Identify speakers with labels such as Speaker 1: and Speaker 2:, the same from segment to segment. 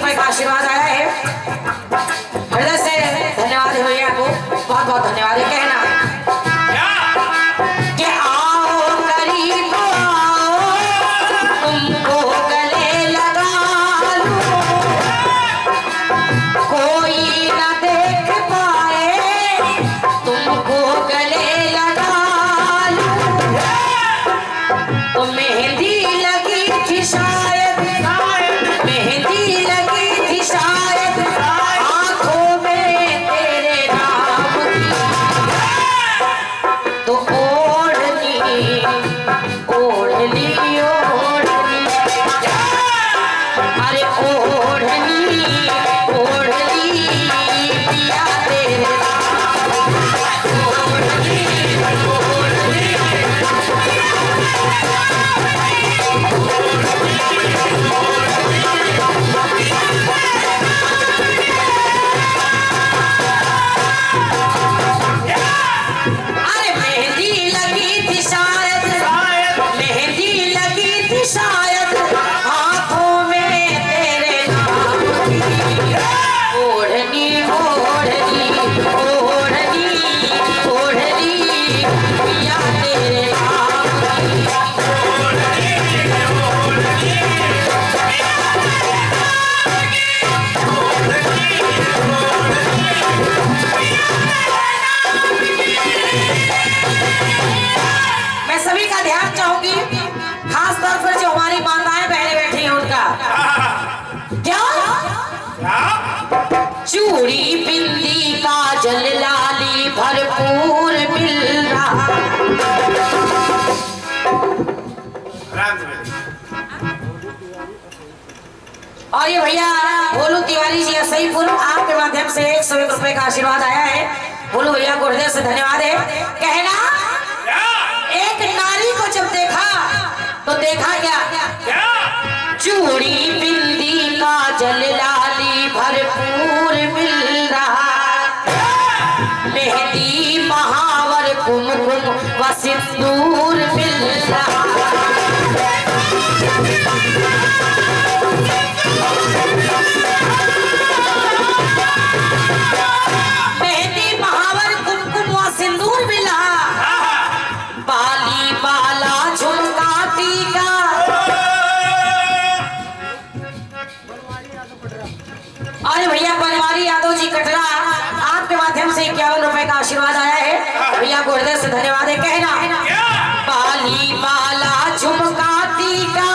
Speaker 1: रुपए का आशीर्वाद आया है। हृदय से धन्यवाद भैया को, बहुत बहुत धन्यवाद है। कहना कि आओ करीब आओ, तुमको गले लगा लूं, कोई न देख पाए तुमको गले लगा लूं। तो मेहंदी लगी थी शायद, मेहंदी लगी थी शायद आंखों में तेरे नाम की, तो ओढ़नी ओढ़नी ओढ़नी, अरे ओढ़नी ओढ़नी पिया तेरे चूड़ी बिंदी काजल लाली भरपूर मिल रहा। और ये भैया भोलू तिवारी जी सहीपुर, आपके माध्यम से 101 रुपए का आशीर्वाद आया है। भोलू भैया को हृदय से धन्यवाद है। कहना एक नारी को जब देखा तो देखा क्या? चूड़ी बिंदी काजल लाली भरपूर मिल रहा, मेहंदी महावर कुमकुम व सिंदूर मिल रहा। मेहंदी महावर कुमकुम व सिंदूर मिल रहा, बाली बाला झुमका टीका, अरे भैया बनवारी यादव जी कटरा, आपके माध्यम से 51 रुपए का आशीर्वाद आया है। भैया को हृदय से धन्यवाद है। कहना बाली माला झुमका टीका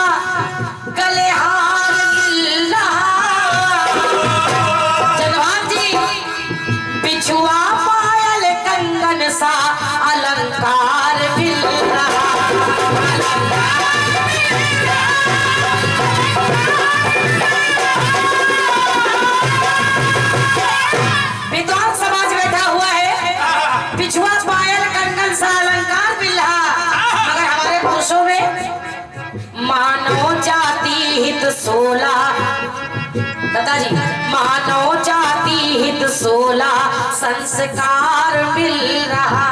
Speaker 1: गले हार मिल रहा, जनवान जी बिछुआ पायल कंगन सा अलंकार मिल रहा। विद्वान समाज बैठा हुआ है, बिछुआ पायल कंगन सा अलंकार मिल रहा, मगर हमारे पुरुषों में मानव जाति हित 16, दादाजी मानव जाति हित 16 संस्कार मिल रहा।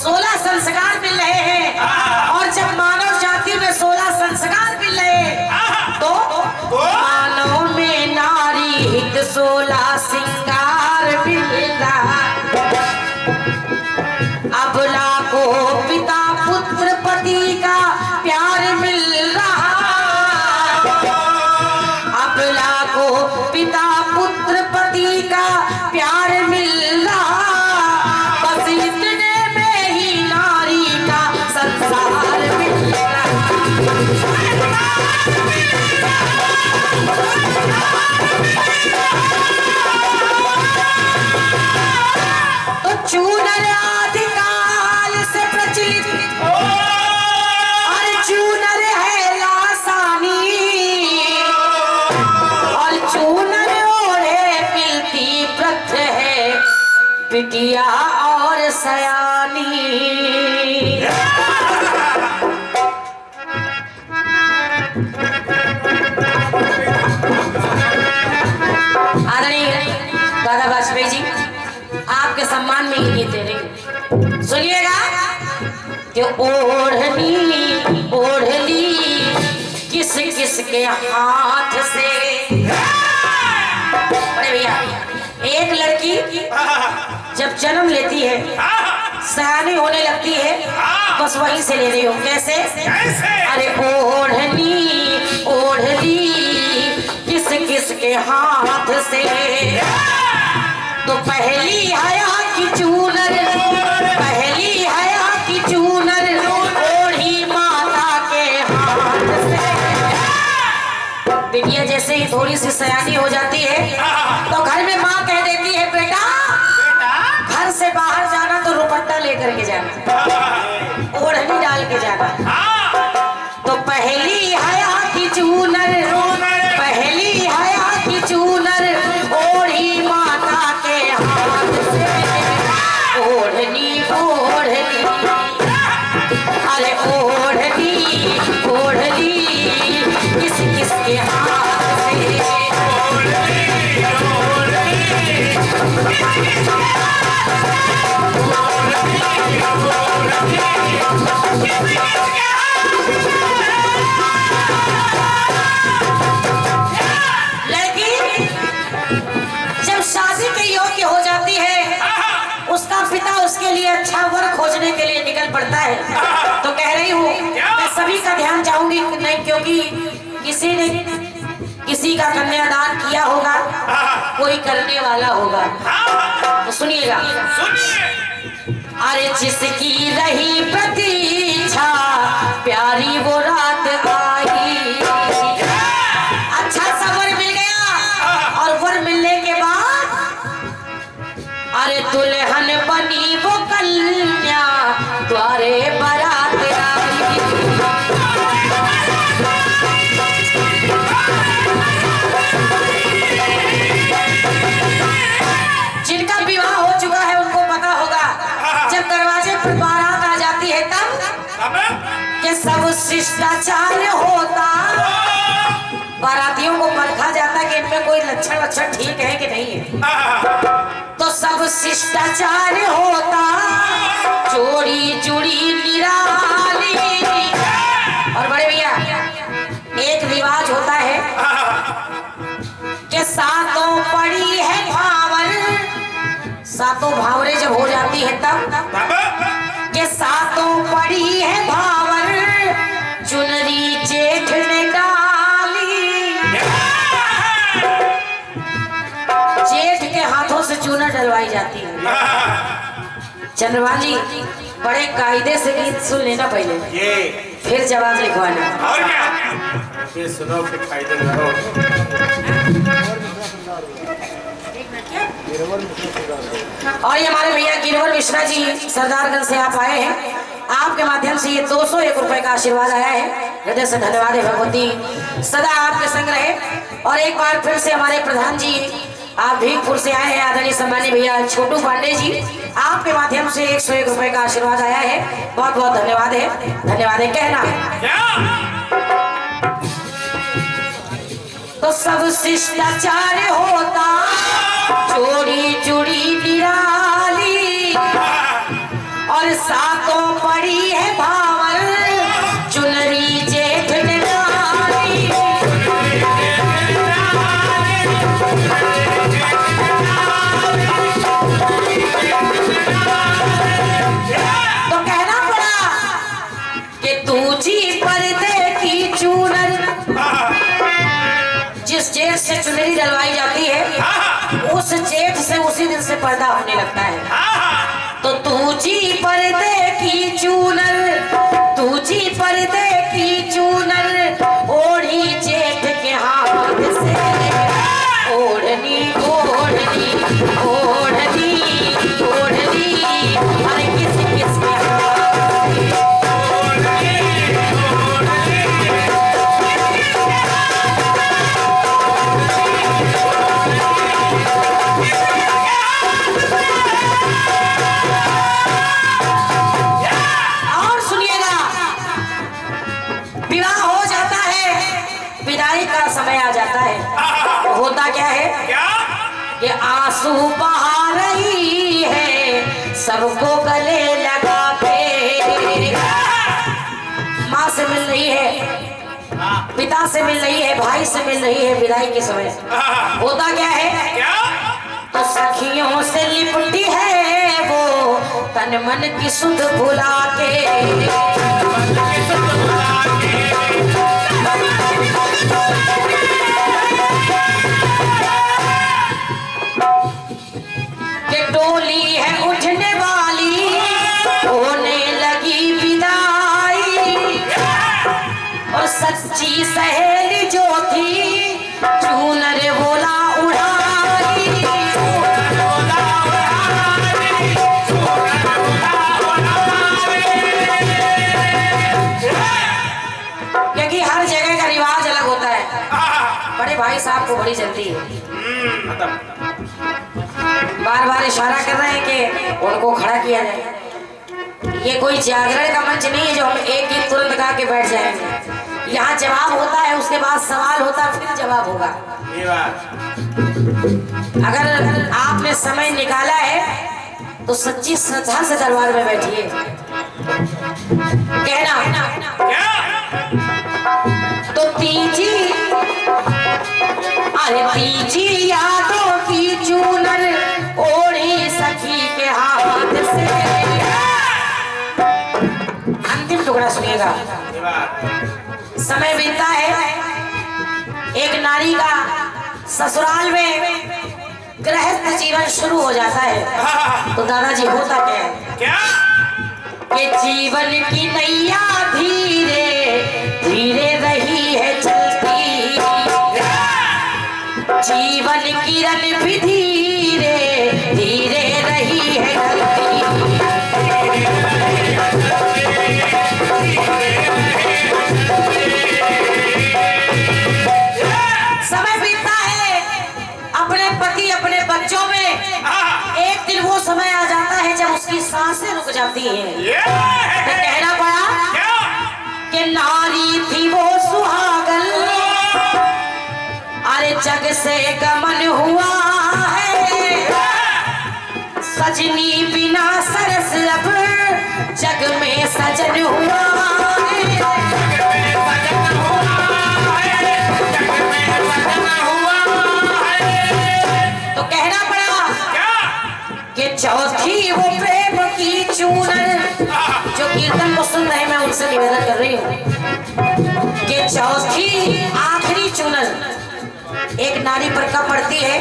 Speaker 1: 16 संस्कार मिल रहे हैं, और जब मानव जाति में 16 संस्कार मिल रहे हैं तो मानव में नारी हित 16 सिंगार मिल रहा। अबला को पिता पुत्र पति का प्यार मिल रहा, अबला को पिता पुत्र पति का प्यार मिल रहा, बस इतने में ही नारी का संसार मिल रहा। तो चूनर आदिकाल से प्रचलित और चूनर है लासानी, और चूनर ओढ़े पिलती प्रथ है बिटिया और सयानी। आदरणीय दादा वाजपेयी जी, आपके सम्मान में ही गीत दे रही, सुनिएगा कि ओढ़नी ओढ़ली किस किस के हाथ से। अरे भैया, एक लड़की जब जन्म लेती है, सयानी होने लगती है, बस वहीं से ले रही हूँ। कैसे? अरे ओढ़नी ओढ़नी किस किस के हाथ से, तो पहली हया की चूनर, पहली हया की चूनर ओढ़ी माता के हाथ से। बिटिया जैसे ही थोड़ी सी सयानी हो जाती है तो घर में माँ कह देती है, बेटा घर से बाहर जाना तो दुपट्टा लेकर के जाना, ओढ़नी डाल के जाना। तो पहली हया की चूनर, पहली हया की चूनर ओढ़ी माता के हाथ से। ओढ़नी ओढ़नी, अरे ओढ़नी ओढ़नी किस किस के हाथ से। लड़की जब शादी के योग्य हो जाती है, उसका पिता उसके लिए अच्छा वर खोजने के लिए निकल पड़ता है। तो कह रही हूँ, मैं सभी का ध्यान चाहूंगी नहीं, क्योंकि किसी ने किसी का कन्यादान किया होगा, कोई करने वाला होगा। तो सुनिएगा। अरे जिसकी रही प्रतीक्षा प्यारी वो रात आई, अच्छा सा वर मिल गया, और वर मिलने के बाद अरे दुल्हन बनी वो कन्या द्वारे बारात आई। जिनका विवाह हो चुका है उनको पता होगा, जब दरवाजे पर बारात आ जाती है तब कि सब शिष्टाचार होता, बारातियों को परखा जाता कि इनमें कोई लक्षण ठीक है कि नहीं है। तो सब शिष्टाचार होता, जोड़ी जुड़ी निराली। और बड़े भैया, एक रिवाज होता है कि सातों पड़ी है भावर, सातों भावरे जब हो जाती है तब कि सातों पड़ी है भावर, चुनरी जेठ ने डाली। जेठ के हाथों से चूना डलवाई जाती है। चंद्रभान जी, बड़े कायदे से गीत सुन लेना पहले, फिर जवाब लिखवाना।
Speaker 2: और क्या? ये सुनो फिर कायदे लगाओ।
Speaker 1: और ये हमारे भैया गिरवर मिश्रा जी सरदारगंज से आप आए हैं, आपके माध्यम से ये 201 रुपए का आशीर्वाद आया है। हृदय से धन्यवाद है। भगवती सदा आपके संग रहे। और एक बार फिर से हमारे प्रधान जी आप भीखपुर से आए हैं, आदरणीय सम्मानीय भैया छोटू पांडे जी, आपके माध्यम से 101 रुपए का आशीर्वाद आया है। बहुत बहुत धन्यवाद है, धन्यवाद है। कहना तो सब शिष्टाचार होता, जोड़ी जुड़ी निराली, और सातों पड़ी है भावर, चुनरी जेठ ने डाली। तो कहना पड़ा कि तुझी पर्दे की चूनर, जिस जेठ से चुनरी डलवाई जाती है उस जेठ से उसी दिन से पर्दा होने लगता है। तो तुझी पर्दे की चूनर, तुझी पर्दे की चूनर ओढ़ी जेठ के हाथ से। ओढ़नी ओढ़नी ओढ़नी ओढ़नी, अरे किस किस के समय आ जाता है। होता क्या है कि आंसू बहा रही है, सबको गले लगा के माँ से मिल रही है, पिता पिता से मिल रही है, भाई से मिल रही है विदाई के समय। होता क्या है,
Speaker 2: क्या
Speaker 1: तो सखियों से लिपटी है वो तन मन की सुध भुला के। कि डोली है उठने वाली, होने लगी विदाई, और सच्ची सहेली जो थी चूनर बोला उड़ाई। क्योंकि हर जगह का रिवाज अलग होता है। बड़े भाई साहब को बड़ी जल्दी है, बार बार इशारा कर रहे हैं कि उनको खड़ा किया जाए। ये कोई जागरण का मंच नहीं है जो हम एक गीत तुरंत गा के बैठ जाएंगे। यहाँ जवाब होता है, उसके बाद सवाल होता है, फिर जवाब होगा। अगर आपने समय निकाला है तो सच्ची श्रद्धा से दरबार में बैठिए। कहना तो तीजी, अरे तीजी यादों की चूनर ओढ़ी सखी के हाथ से। अंतिम टुकड़ा सुनिएगा। समय बीतता है, एक नारी का ससुराल में गृहस्थ जीवन शुरू हो जाता है। तो दादाजी होता क्या है,
Speaker 2: क्या
Speaker 1: कि जीवन की नैया धीरे धीरे रही है चलती, जीवन किरण भी धीरे धीरे रही है ढलती। समय बीतता है, अपने पति अपने बच्चों में एक दिन वो समय आ जाता है जब उसकी सांसें रुक जाती हैं। तो कहना पड़ा कि नारी थी वो सुहागन, अरे जग से गमन हुआ है, सजनी बिना सरस अब जग में सजन हुआ है। तो कहना पड़ा कि चौथी वो प्रेम की चूनर, जो कीर्तन को सुन रहे मैं उनसे निवेदन कर रही हूँ कि चौथी आखिरी चूनर एक नारी पर कब पड़ती है।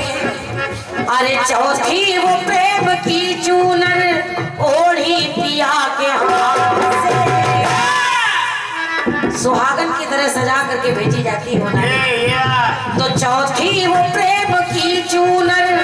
Speaker 1: अरे चौथी वो प्रेम की चूनर ओढ़ी पिया के हाथ से, सुहागन की तरह सजा करके भेजी जाती है। तो चौथी वो प्रेम की चूनर